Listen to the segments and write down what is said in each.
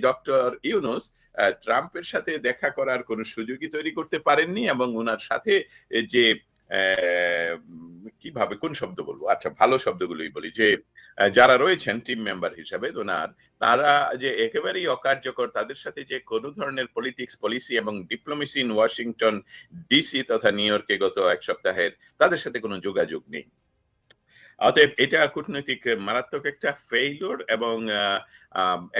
Doctor Yunus ট্রাম্পের সাথে দেখা করার কোনো সুযোগই তৈরি করতে পারেননি, এবং ওনার সাথে যে কিভাবে কোন শব্দ বলবো, আচ্ছা ভালো শব্দগুলোই বলি, যে যারা রয়েছেন টিম মেম্বার হিসাবে ওনার, তারা যে একেবারেই অকার্যকর, তাদের সাথে যে কোনো ধরনের পলিটিক্স, পলিসি এবং ডিপ্লোমেসি ইন ওয়াশিংটন ডিসি তথা নিউ ইয়র্কে গত এক সপ্তাহের তাদের সাথে কোনো যোগাযোগ নেই। অতএব এটা কূটনৈতিক মারাত্মক একটা ফেইলিওর। এবং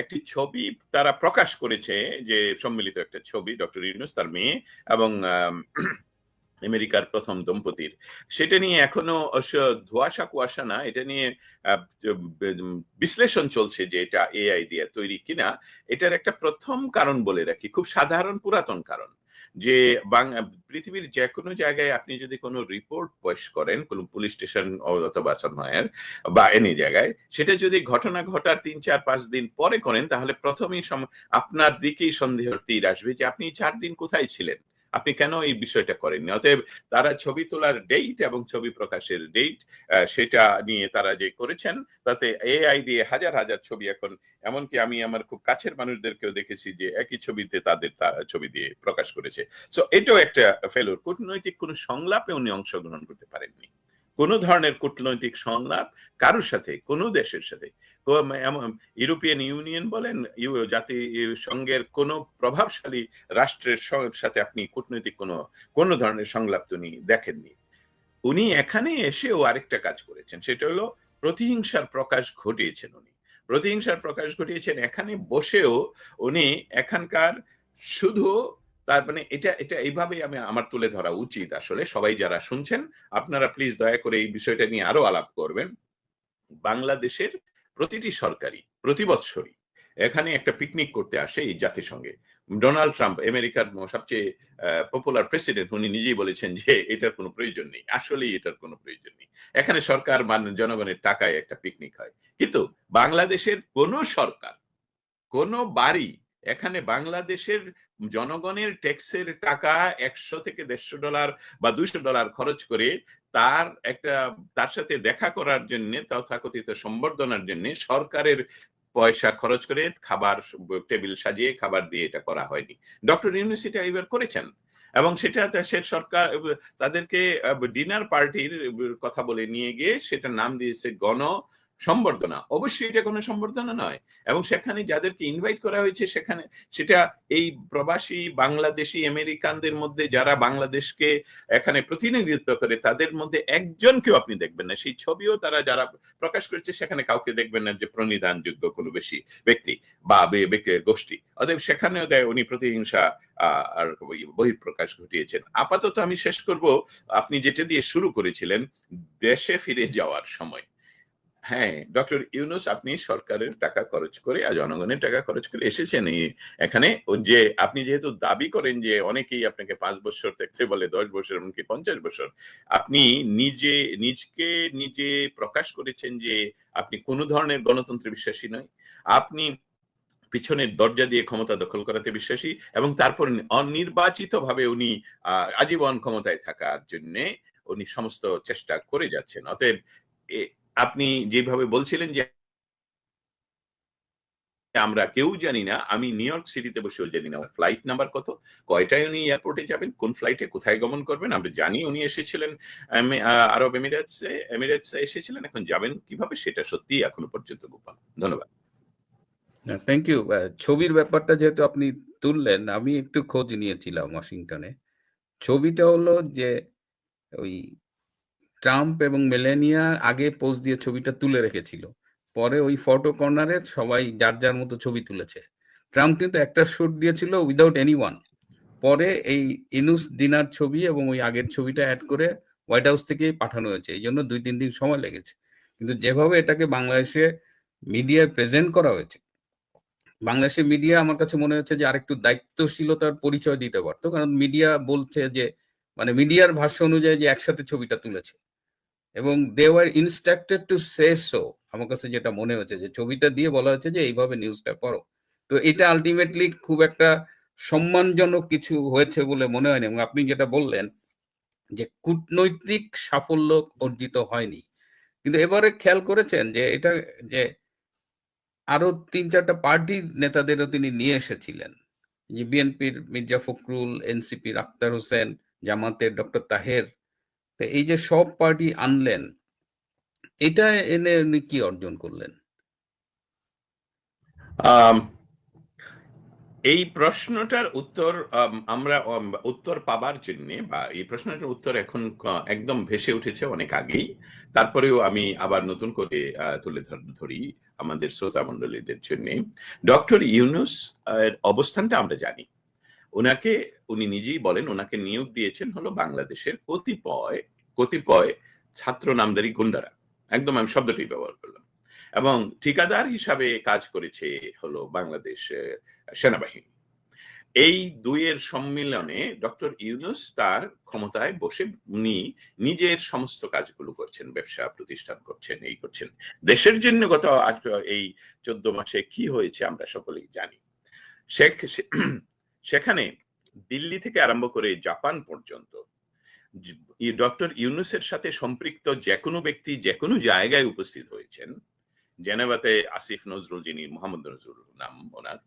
একটি ছবি তারা প্রকাশ করেছে, যে সম্মিলিত একটা ছবি ডক্টর ইউনূস, তার মেয়ে এবং আমেরিকার প্রথম দম্পতির, সেটা নিয়ে এখনো ধোঁয়াশা কুয়াশা না, এটা নিয়ে বিশ্লেষণ চলছে যে এটা এআই দিয়ে তৈরি কিনা। এটার একটা প্রথম কারণ বলে রাখি, খুব সাধারণ পুরাতন কারণ, যে পৃথিবীর যে কোনো জায়গায় আপনি যদি কোনো রিপোর্ট পেশ করেন, কোনো পুলিশ স্টেশন অথবা সামহার বা এনি জায়গায়, সেটা যদি ঘটনা ঘটার 3-4-5 দিন পরে করেন, তাহলে প্রথমেই আপনার দিকেই সন্দেহের তীর আসবে যে আপনি 4 দিন কোথায় ছিলেন, আপনি কেন এই বিষয়টা করেননি। অতএব তারা ছবি তোলার ডেট এবং ছবি প্রকাশের ডেট, সেটা নিয়ে তারা যে করেছেন, তাতে এআই দিয়ে হাজার হাজার ছবি এখন, এমনকি আমি আমার খুব কাছের মানুষদেরকেও দেখেছি যে একই ছবিতে তাদের ছবি দিয়ে প্রকাশ করেছে। সো এটাও একটা ফেলোর। কূটনৈতিক কোন সংলাপে উনি অংশগ্রহণ করতে পারেননি, কোন ধরনের কূটনৈতিক সংলাপ কারোর সাথে, কোন দেশের সাথে, ইউরোপিয়ান ইউনিয়ন বলেন, জাতিসংঘের কোন প্রভাবশালী রাষ্ট্রের সাথে আপনি কূটনৈতিক কোন ধরনের সংলাপ উনি দেখেননি। উনি এখানে এসেও আরেকটা কাজ করেছেন, সেটা হলো প্রতিহিংসার প্রকাশ ঘটিয়েছেন। উনি প্রতিহিংসার প্রকাশ ঘটিয়েছেন এখানে বসেও। উনি এখানকার শুধু, তার মানে এটা এটা এইভাবেই আমার তুলে ধরা উচিত আসলে। সবাই যারা শুনছেন, আপনারা প্লিজ দয়া করে এই বিষয়টা নিয়ে আরো আলাপ করবেন। বাংলাদেশের প্রতিটি সরকারি প্রতি বছরই এখানে একটা পিকনিক করতে আসে এই জাতিসংঘে। ডোনাল্ড ট্রাম্প, আমেরিকার সবচেয়ে পপুলার প্রেসিডেন্ট, উনি নিজেই বলেছেন যে এটার কোনো প্রয়োজন নেই, আসলেই এটার কোনো প্রয়োজন নেই। এখানে সরকার জনগণের টাকায় একটা পিকনিক হয়, কিন্তু বাংলাদেশের কোন সরকার, কোন বাড়ি এখানে বাংলাদেশের জনগণের ট্যাক্সের টাকা $100 থেকে $150 বা $200 খরচ করে তার সাথে দেখা করার জন্য, তথাকথিত সম্বর্ধনার জন্য সরকারের পয়সা খরচ করে খাবার টেবিল সাজিয়ে খাবার দিয়ে এটা করা হয়নি। ডক্টর ইউনূস এটা এবার করেছেন, এবং সেটা সে সরকার তাদেরকে ডিনার পার্টির কথা বলে নিয়ে গিয়ে সেটা নাম দিয়েছে গণ সম্বর্ধনা। অবশ্যই এটা কোনো সম্বর্ধনা নয়, এবং সেখানে যাদেরকে ইনভাইট করা হয়েছে সেটা এই প্রবাসী বাংলাদেশি আমেরিকানদের মধ্যে যারা বাংলাদেশকে এখানে প্রতিনিধিত্ব করে, তাদের মধ্যে একজনকেও আপনি দেখবেন না। সেই ছবিও তারা যারা প্রকাশ করেছে, সেখানে কাউকে দেখবেন না যে প্রণিধানযোগ্য কোনো বেশি ব্যক্তি বা গোষ্ঠী। অতএব সেখানেও দেয় উনি প্রতিহিংসা আর বহিঃপ্রকাশ ঘটিয়েছেন। আপাতত আমি শেষ করব আপনি যেটা দিয়ে শুরু করেছিলেন, দেশে ফিরে যাওয়ার সময়। হ্যাঁ, ডক্টর ইউনূস, আপনি সরকারের টাকা খরচ করে আর জনগণের টাকা খরচ করে এসেছেন এখানে। যে আপনি যেহেতু দাবি করেন যে অনেকেই আপনাকে 5 বছর থাকতে বলে, 10 বছর, এমনকি 50 বছর, আপনি নিজে প্রকাশ করেছেন যে আপনি কোন ধরনের গণতন্ত্রে বিশ্বাসী নয়। আপনি পিছনের দরজা দিয়ে ক্ষমতা দখল করাতে বিশ্বাসী, এবং তারপর অনির্বাচিত ভাবে উনি আজীবন ক্ষমতায় থাকার জন্য উনি সমস্ত চেষ্টা করে যাচ্ছেন। অতএব আপনি যেভাবে বলছিলেন যে আমরা কেউ জানি না, আমি নিউ ইয়র্ক সিটিতে বসেও জানি না ফ্লাইট নাম্বার কত, কয়টায় উনি এয়ারপোর্টে যাবেন, কোন ফ্লাইটে কোথায় গমন করবেন। আমরা জানি উনি এসেছিলেন আরব এমিরেটসে এসেছিলেন, এখন যাবেন কিভাবে সেটা সত্যি এখনো পর্যন্ত গোপন। ধন্যবাদ। Thank you. ছবির ব্যাপারটা যেহেতু আপনি তুললেন, আমি একটু খোঁজ নিয়েছিলাম ওয়াশিংটনে। ছবিটা হলো যে ওই ট্রাম্প এবং মেলানিয়া আগে পোজ দিয়ে ছবিটা তুলে রেখেছিল, পরে ওই ফটো কর্নারে সবাই যার যার মতো ছবি তুলেছে। ট্রাম্প কিন্তু একটা শুট দিয়েছিল উইদাউট এনিওয়ান, পরে এই ইনুস ডিনার ছবি এবং ওই আগের ছবিটা অ্যাড করে হোয়াইট হাউস থেকে পাঠানো হয়েছে, এই জন্য 2-3 দিন সময় লেগেছে। কিন্তু যেভাবে এটাকে বাংলাদেশে মিডিয়ায় প্রেজেন্ট করা হয়েছে, বাংলাদেশের মিডিয়া আমার কাছে মনে হচ্ছে যে আরেকটু দায়িত্বশীলতার পরিচয় দিতে পারতো, কারণ মিডিয়া বলছে যে, মানে মিডিয়ার ভাষ্য অনুযায়ী যে একসাথে ছবিটা তুলেছে এবং they were instructed to say so. আমার কাছে যেটা মনে হচ্ছে যে ছবিটা দিয়ে বলা হচ্ছে যে এইভাবে নিউজটা করো। তো এটা আলটিমেটলি খুব একটা সম্মানজনক কিছু হয়েছে বলে মনে হয়নি। এবং আপনি যেটা বললেন যে কূটনৈতিক সাফল্য অর্জিত হয়নি, কিন্তু এবারে খেয়াল করেছেন যে এটা যে আরো ৩-৪টা পার্টির নেতাদেরও তিনি নিয়ে এসেছিলেন। যে বিএনপির মির্জা ফখরুল, এনসিপির আখতার হোসেন, জামাতের ডক্টর তাহের। তো এই যে সব পার্টি আনলেন, এটা এনে উনি কি অর্জন করলেন? আম, এই প্রশ্নটার উত্তর আমরা উত্তর পাবার জন্য, বা এই প্রশ্নটার উত্তর এখন একদম ভেসে উঠেছে অনেক আগেই। তারপরেও আমি আবার নতুন করে তুলে ধরি আমাদের শ্রোতা মণ্ডলীদের জন্য। ডক্টর ইউনূস এর অবস্থানটা আমরা জানি। উনি নিজেই বলেন ওনাকে নিয়োগ দিয়েছেন হলো বাংলাদেশের কতিপয় কতিপয় ছাত্র নামধারী গুন্ডারা। একদম আমি শব্দটি ব্যবহার করলাম। এবং ঠিকাদার হিসাবে কাজ করেছে হলো বাংলাদেশ সেনাবাহিনী। এই দুইয়ের সম্মিলনে ডক্টর ইউনূস তার ক্ষমতায় বসে উনি নিজের সমস্ত কাজগুলো করছেন, ব্যবসা প্রতিষ্ঠান করছেন, এই করছেন। দেশের জন্য গত এই 14 মাসে কি হয়েছে আমরা সকলেই জানি। সেখানে দিল্লি থেকে আরম্ভ করে জাপান পর্যন্ত ডক্টর ইউনূসের সাথে সম্পৃক্ত যে কোনো ব্যক্তি যে কোনো জায়গায় উপস্থিত হয়েছেন। জেনেভাতে আসিফ নজরুল, যিনি মোহাম্মদ নজরুল নাম ওনার,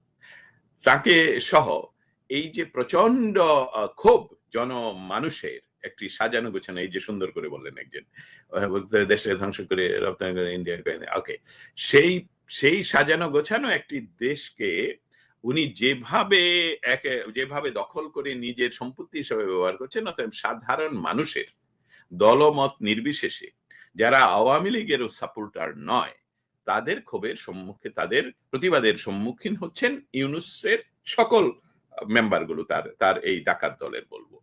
তাকে সহ এই যে প্রচন্ড ক্ষোভ জনমানুষের একটি সাজানো গোছানো, এই যে সুন্দর করে বললেন একজন, দেশে ধ্বংস করে রপ্তানি করে ইন্ডিয়া, ওকে, সেই সেই সাজানো গোছানো একটি দেশকে উনি যেভাবে দখল করে নিজের সম্পত্তি হিসেবে ব্যবহার করছেন, অতএব সাধারণ মানুষের দলমত নির্বিশেষে যারা আওয়ামী লীগেরও সাপোর্টার নয়, তাদের ক্ষোভের সম্মুখে, তাদের প্রতিবাদের সম্মুখীন হচ্ছেন ইউনূসের সকল মেম্বারগুলো, তার এই ডাকাত দলের বলবো।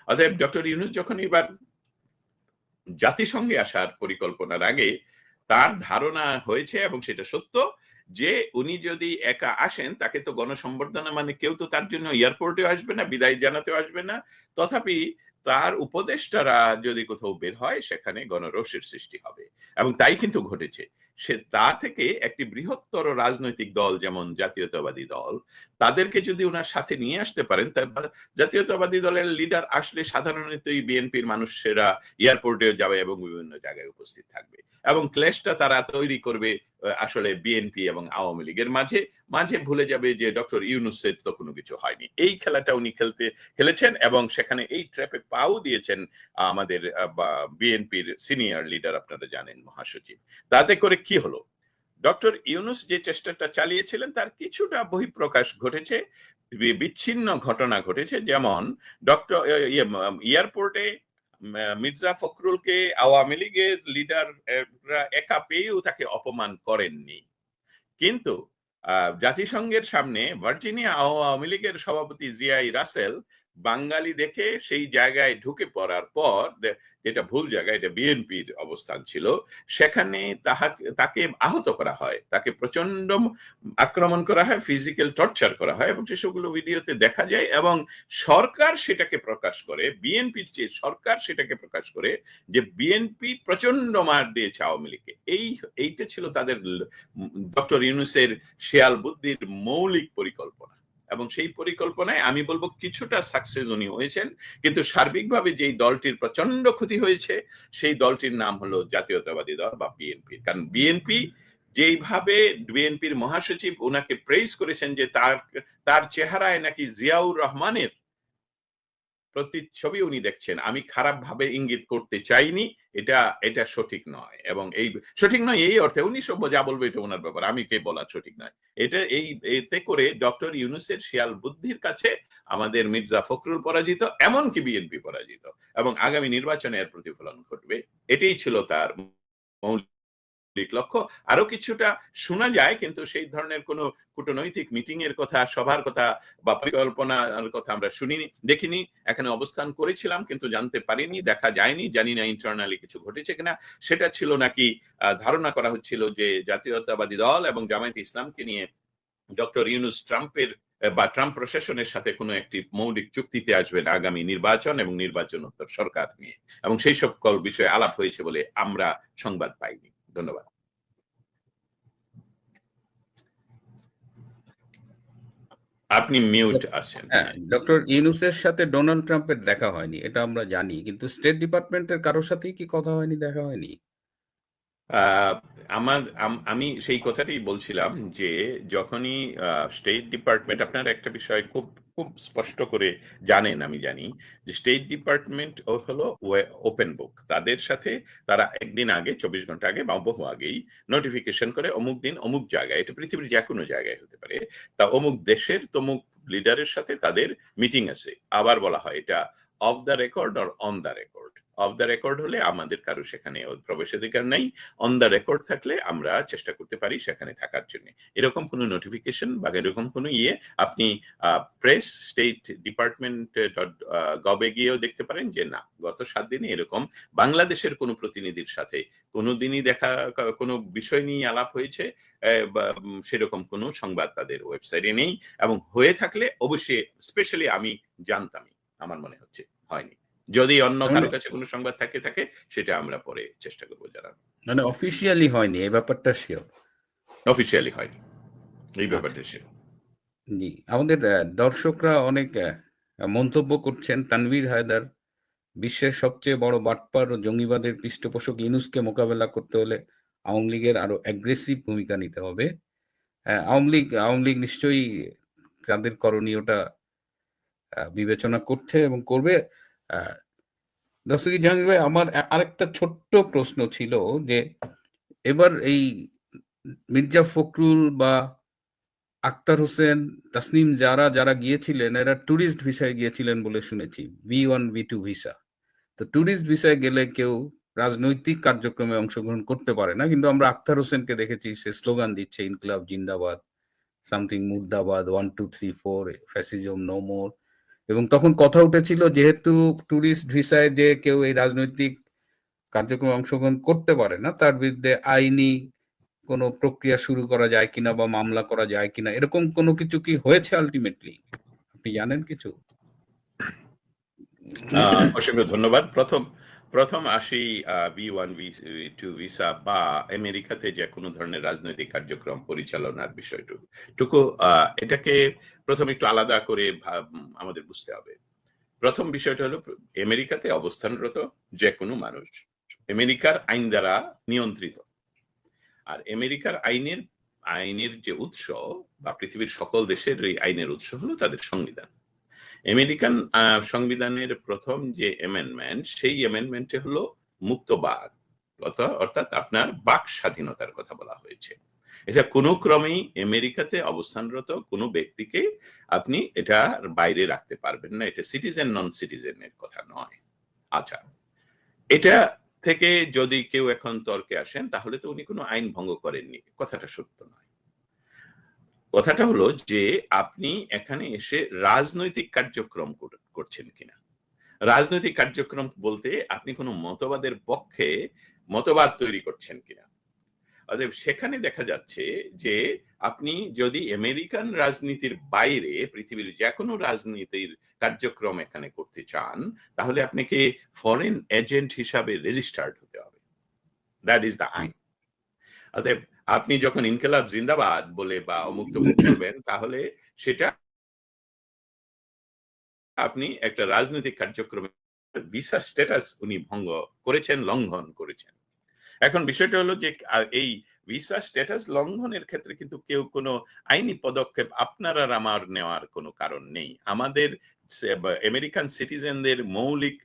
অতএব ডক্টর ইউনূস যখন এবার জাতিসংঘে আসার পরিকল্পনার আগে তার ধারণা হয়েছে, এবং সেটা সত্য, যে উনি যদি একা আসেন তাকে তো গণসম্বর্ধনা মানে কেউ তো তার জন্য এয়ারপোর্টে আসবে না, বিদায় জানাতেও আসবে না। তথাপি তার উপদেষ্টারা যদি কোথাও বের হয় সেখানে গণরোষের সৃষ্টি হবে, এবং তাই কিন্তু ঘটেছে। সে তা থেকে একটি বৃহত্তর রাজনৈতিক দল যেমন জাতীয়তাবাদী দল, তাদেরকে যদি ওনার সাথে নিয়ে আসতে পারেন, জাতীয়তাবাদী দলের লিডার আসলে সাধারণতই বিএনপির মানুষেরা এয়ারপোর্টেও যাবে এবং বিভিন্ন জায়গায় উপস্থিত থাকবে, এবং ক্লেশটা তারা তৈরি করবে আসলে বিএনপি এবং আওয়ামী লীগের মাঝে। মাঝে ভুলে যাবে যে ডক্টর ইউনূসের তো কোনো কিছু হয়নি। এই খেলাটা উনি খেলেছেন, এবং সেখানে এই ট্র্যাপে পাও দিয়েছেন আমাদের বিএনপির সিনিয়র লিডার, আপনারা জানেন, মহাসচিব। তাতে করে কি হলো, ডক্টর ইউনূস যে চেষ্টাটা চালিয়েছিলেন তার কিছুটা বহিঃপ্রকাশ ঘটেছে, বিচ্ছিন্ন ঘটনা ঘটেছে। যেমন ডক্টর এয়ারপোর্টে মির্জা ফখরুলকে আওয়ামী লীগের লিডার একা পেয়েও তাকে অপমান করেননি, কিন্তু জাতিসংঘের সামনে ভার্জিনিয়া আওয়ামী লীগের সভাপতি জিয়াই রাসেল বাঙালি দেখে সেই জায়গায় ঢুকে পড়ার পর, যেটা ভুল জায়গা, এটা বিএনপির অবস্থান ছিল, সেখানে তাকে আহত করা হয়, তাকে প্রচন্ড আক্রমণ করা হয়, ফিজিক্যাল টর্চার করা হয়, এবং সেসবগুলো ভিডিওতে দেখা যায়। এবং সরকার সেটাকে প্রকাশ করে, বিএনপির চেয়ে সরকার সেটাকে প্রকাশ করে যে বিএনপি প্রচন্ড মার দিয়েছে আওয়ামী লীগকে। এইটা ছিল তাদের ডক্টর ইউনূসের শেয়াল বুদ্ধির মৌলিক পরিকল্পনা, এবং সেই পরিকল্পনায় আমি বলবো কিছুটা সাকসেস উনি হয়েছেন। কিন্তু সার্বিকভাবে যেই দলটির প্রচন্ড ক্ষতি হয়েছে, সেই দলটির নাম হলো জাতীয়তাবাদী দল বা বিএনপি। কারণ বিএনপির মহাসচিব ওনাকে প্রেইজ করেছেন যে তার চেহারায় নাকি জিয়াউর রহমানের প্রতিচ্ছবি উনি দেখছেন। আমি খারাপ ভাবে ইঙ্গিত করতে চাইনি, এটা সঠিক নয়, এবং এই সঠিক নয় এই অর্থে উনি সব যা বলবে এটা ওনার ব্যাপার, আমি কে বলার সঠিক নয়। এতে করে ডক্টর ইউনূসের শিয়াল বুদ্ধির কাছে আমাদের মির্জা ফখরুল পরাজিত, এমনকি বিএনপি পরাজিত, এবং আগামী নির্বাচনে এর প্রতিফলন ঘটবে। এটাই ছিল তার মৌলিক লক্ষ্য। আরো কিছুটা শোনা যায়, কিন্তু সেই ধরনের কোনো কূটনৈতিক মিটিং এর কথা, সভার কথা বা পরিকল্পনার কথা আমরা শুনিনি, দেখিনি। এখানে অবস্থান করেছিলাম কিন্তু জানতে পারিনি, দেখা যায়নি, জানি না ইন্টারনালি কিছু ঘটেছে কিনা। সেটা ছিল নাকি ধারণা করা হচ্ছিল যে জাতীয়তাবাদী দল এবং জামায়াতে ইসলামকে নিয়ে ডক্টর ইউনূস ট্রাম্প প্রশাসনের সাথে কোনো একটি মৌলিক চুক্তিতে আসবেন আগামী নির্বাচন এবং নির্বাচনোত্তর সরকার নিয়ে, এবং সেই সকল বিষয়ে আলাপ হয়েছে বলে আমরা সংবাদ পাইনি। ধন্যবাদ। আপনি মিউট আছেন। হ্যাঁ, ডক্টর ইউনূসের সাথে ডোনাল্ড ট্রাম্পের দেখা হয়নি, এটা আমরা জানি, কিন্তু স্টেট ডিপার্টমেন্টের কারোর সাথেই কি কথা হয়নি, দেখা হয়নি? আহ, আমি সেই কথাটাই বলছিলাম যে যখনই স্টেট ডিপার্টমেন্ট, আপনার একটা বিষয় খুব খুব স্পষ্ট করে জানেন, আমি জানি যে স্টেট ডিপার্টমেন্ট হলো ওপেন বুক। তাদের সাথে তারা একদিন আগে, 24 ঘন্টা আগে বা বহু আগেই নোটিফিকেশন করে অমুক দিন অমুক জায়গায়, এটা পৃথিবীর যে কোনো জায়গায় হতে পারে, তা অমুক দেশের তমুক লিডারের সাথে তাদের মিটিং আছে। আবার বলা হয় এটা অফ দ্য রেকর্ড আর on the record. Off the record হলে আমাদের কারো সেখানে প্রবেশাধিকার নাই, অন দ্য রেকর্ড থাকলে আমরা চেষ্টা করতে পারি সেখানে থাকার জন্য। এরকম কোনো নোটিফিকেশন বা এরকম কোনো আপনি প্রেস স্টেট ডিপার্টমেন্ট গভে গিয়েও দেখতে পারেন যে না, গত 7 দিনে এরকম বাংলাদেশের কোনো প্রতিনিধির সাথে কোনোদিনই দেখা, কোনো বিষয় নিয়ে আলাপ হয়েছে সেরকম কোনো সংবাদ তাদের ওয়েবসাইটে নেই, এবং হয়ে থাকলে অবশ্যই স্পেশালি আমি জানতামই, আমার মনে হচ্ছে হয়নি। যদি অন্য মানে কারো কাছে কোনো সংবাদ থাকে সেটা আমরা পরে চেষ্টা করবো জানানো। মানে অফিসিয়ালি হয়নি এই ব্যাপারটা শিওর। অফিসিয়ালি হয়নি এই আচ্ছা, ব্যাপারটা সে। জি। আমাদের দর্শকরা অনেক মন্তব্য করছেন। তানভীর হায়দার, বিশ্বের সবচেয়ে বড় বাটপার ও জঙ্গিবাদের পৃষ্ঠপোষক ইউনূসকে মোকাবেলা করতে হলে আওয়ামী লীগের আরো অ্যাগ্রেসিভ ভূমিকা নিতে হবে। আওয়ামী লীগ নিশ্চয়ই তাদের করণীয়টা বিবেচনা করছে এবং করবে। আহ, দস্তগীর জাহাঙ্গীর ভাই, আমার আরেকটা ছোট্ট প্রশ্ন ছিল যে এবার এই মির্জা ফখরুল বা আক্তার হোসেন, তাসনিম যারা যারা গিয়েছিলেন এরা ট্যুরিস্ট ভিসায় গিয়েছিলেন বলে শুনেছি, V1 V2 ভিসা। তো ট্যুরিস্ট ভিসায় গেলে কেউ রাজনৈতিক কার্যক্রমে অংশগ্রহণ করতে পারে না, কিন্তু আমরা আক্তার হোসেনকে দেখেছি সে স্লোগান দিচ্ছে ইনকলাব জিন্দাবাদ, সামথিং মুর্দাবাদ, 1 2 3 4, ফ্যাসিজম নো মোর। এবং তখন কথা উঠেছিল যেহেতু ট্যুরিস্ট ভিসায় যে কেউ এই রাজনৈতিক কার্যক্রমে অংশগ্রহণ করতে পারে না, তার বিরুদ্ধে আইনি কোনো প্রক্রিয়া শুরু করা যায় কিনা বা মামলা করা যায় কিনা, এরকম কোনো কিছু কি হয়েছে আলটিমেটলি? আপনি জানেন কিছু? অসংখ্য ধন্যবাদ। প্রথম প্রথম আসি V1 V2 ভিসা বা আমেরিকাতে যে কোনো ধরনের রাজনৈতিক কার্যক্রম পরিচালনার বিষয়টুকু, এটাকে প্রথম একটু আলাদা করে আমাদের বুঝতে হবে। প্রথম বিষয়টা হলো আমেরিকাতে অবস্থানরত যে কোনো মানুষ আমেরিকার আইন দ্বারা নিয়ন্ত্রিত। আর আমেরিকার আইনের যে উৎস বা পৃথিবীর সকল দেশের এই আইনের উৎস হলো তাদের সংবিধান। আমেরিকান সংবিধানের প্রথম যে অ্যামেন্ডমেন্ট, সেই অ্যামেন্ডমেন্টে হলো মুক্ত বাক, অর্থাৎ আপনার বাক স্বাধীনতার কথা বলা হয়েছে। এটা কোনো ক্রমেই আমেরিকাতে অবস্থানরত কোনো ব্যক্তিকে আপনি এটার বাইরে রাখতে পারবেন না। এটা সিটিজেন নন সিটিজেনের কথা নয়। আচ্ছা, এটা থেকে যদি কেউ এখন তর্কে আসেন তাহলে তো উনি কোনো আইন ভঙ্গ করেননি, কথাটা সত্য নয়। কথাটা হলো যে আপনি এখানে এসে রাজনৈতিক কার্যক্রম করছেন কিনা। রাজনৈতিক কার্যক্রম বলতে আপনি কোনো মতবাদের পক্ষে মতবাদ তৈরি করছেন কিনা। অতএব সেখানে দেখা যাচ্ছে যে আপনি যদি আমেরিকান রাজনীতির বাইরে পৃথিবীর যে কোনো রাজনীতির কার্যক্রম এখানে করতে চান, তাহলে আপনাকে ফরেন এজেন্ট হিসাবে রেজিস্টার্ড হতে হবে। দ্যাট ইজ দ্য আইন। অতএব আপনি যখন ইনকিলাব জিন্দাবাদ বলে বা অমুক তমুক বলবেন, তাহলে সেটা আপনি একটা রাজনৈতিক কার্যক্রমে ভিসা স্ট্যাটাস উনি ভঙ্গ করেছেন, লঙ্ঘন করেছেন। এখন বিষয়টা হলো যে এই ভিসা স্ট্যাটাস লঙ্ঘনের ক্ষেত্রে কিন্তু কেউ কোনো আইনি পদক্ষেপ আপনার আর আমার নেওয়ার কোনো কারণ নেই। আমাদের আমেরিকান সিটিজেনদের মৌলিক,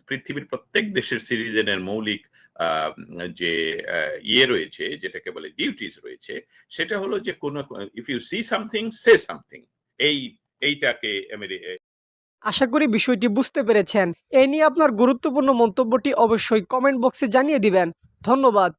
পৃথিবীর প্রত্যেক দেশের সিটিজেনের মৌলিক যে রয়েছে, যেটাকে বলে ডিউটিস রয়েছে, সেটা হলো যে কোনো, if you see something say something. এইটাকে আশা করি বিষয়টি বুঝতে পেরেছেন। এই নিয়ে আপনার গুরুত্বপূর্ণ মন্তব্যটি অবশ্যই কমেন্ট বক্সে জানিয়ে দিবেন। ধন্যবাদ।